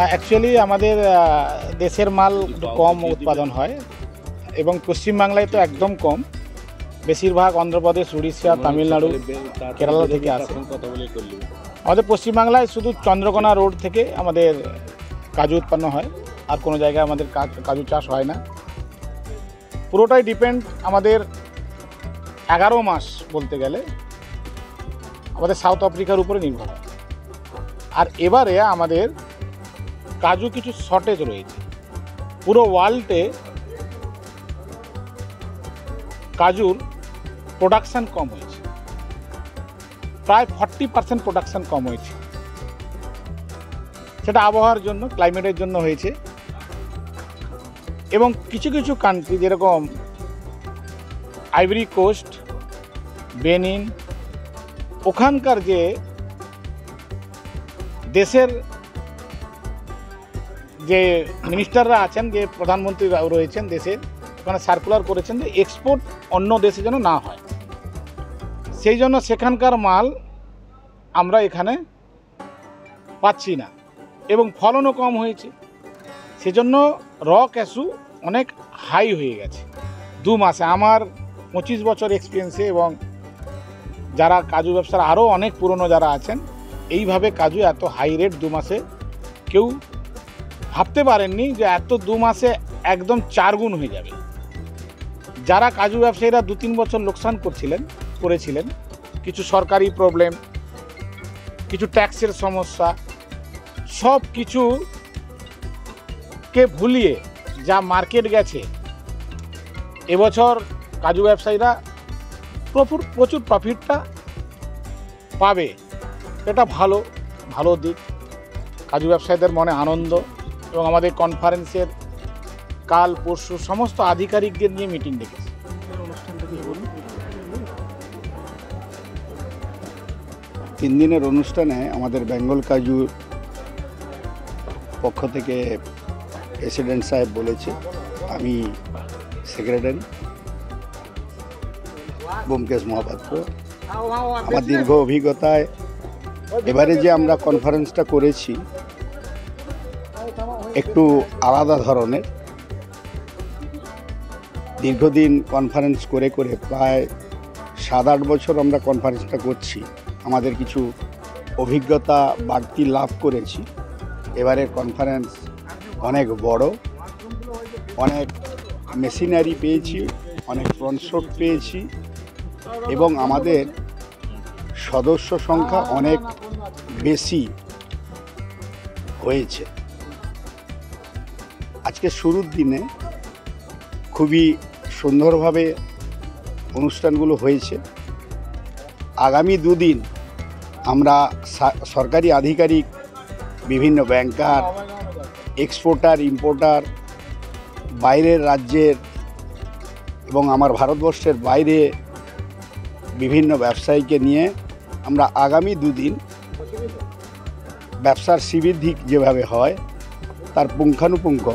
না, অ্যাকচুয়ালি আমাদের দেশের মাল একটু কম উৎপাদন হয় এবং পশ্চিমবাংলায় তো একদম কম, বেশিরভাগ অন্ধ্রপ্রদেশ, উড়িষ্যা, তামিলনাড়ু, কেরালা থেকে আসে। আমাদের পশ্চিমবাংলায় শুধু চন্দ্রকোনা রোড থেকে আমাদের কাজু উৎপন্ন হয়, আর কোনো জায়গায় আমাদের কাজু চাষ হয় না। পুরোটাই ডিপেন্ড আমাদের 11 মাস বলতে গেলে আমাদের সাউথ আফ্রিকার উপরে নির্ভর হয়। আর এবারে আমাদের কাজু কিছু শর্টেজ রয়েছে। পুরো ওয়ার্ল্ডে কাজুর প্রোডাকশান কম হয়েছে, প্রায় 40% প্রোডাকশান কম হয়েছে। সেটা আবহাওয়ার জন্য, ক্লাইমেটের জন্য হয়েছে। এবং কিছু কিছু কান্ট্রি যেরকম আইভরি কোস্ট, বেনিন, ওখানকার যে দেশের যে মিনিস্টাররা আছেন, যে প্রধানমন্ত্রী রয়েছেন দেশের, ওখানে সার্কুলার করেছেন যে এক্সপোর্ট অন্য দেশে যেন না হয়। সেই জন্য সেখানকার মাল আমরা এখানে পাচ্ছি না এবং ফলনও কম হয়েছে। সেজন্য র ক্যাশু অনেক হাই হয়ে গেছে 2 মাসে। আমার 25 বছর এক্সপিরিয়েন্সে এবং যারা কাজু ব্যবসার আরও অনেক পুরনো যারা আছেন, এইভাবে কাজু এত হাই রেট 2 মাসে কেউ ভাবতে পারেননি যে এত 2 মাসে একদম 4 গুণ হয়ে যাবে। যারা কাজু ব্যবসায়ীরা 2-3 বছর লোকসান করেছিলেন, কিছু সরকারি প্রবলেম, কিছু ট্যাক্সের সমস্যা, সব কিছুকে ভুলিয়ে যা মার্কেট গেছে, এবছর কাজু ব্যবসায়ীরা প্রচুর প্রফিটটা পাবে। এটা ভালো দিক। কাজু ব্যবসায়ীদের মনে আনন্দ। এবং আমাদের কনফারেন্সের কাল পরশু সমস্ত আধিকারিকদের নিয়ে মিটিং ডেকেছে। 3 দিনের অনুষ্ঠানে আমাদের বেঙ্গল কাজুর পক্ষ থেকে প্রেসিডেন্ট সাহেব বলেছে, আমি সেক্রেটারি ব্যোমকেশ মহাপাত্র। আমার দীর্ঘ অভিজ্ঞতায় এবারে যে আমরা কনফারেন্সটা করেছি একটু আলাদা ধরনের। দীর্ঘদিন কনফারেন্স করে প্রায় 7-8 বছর আমরা কনফারেন্সটা করছি। আমাদের কিছু অভিজ্ঞতা বাড়তি লাভ করেছি। এবারে কনফারেন্স অনেক বড়, অনেক মেশিনারি পেয়েছি, অনেক স্পন্সর পেয়েছি এবং আমাদের সদস্য সংখ্যা অনেক বেশি হয়েছে। আজকে শুরুর দিনে খুবই সুন্দরভাবে অনুষ্ঠানগুলো হয়েছে। আগামী 2 দিন আমরা সরকারি আধিকারিক, বিভিন্ন ব্যাংকার, এক্সপোর্টার, ইম্পোর্টার, বাইরের রাজ্যের এবং আমার ভারতবর্ষের বাইরে বিভিন্ন ব্যবসায়ীকে নিয়ে আমরা আগামী 2 দিন ব্যবসার শ্রীবৃদ্ধি যেভাবে হয় তার পুঙ্খানুপুঙ্খ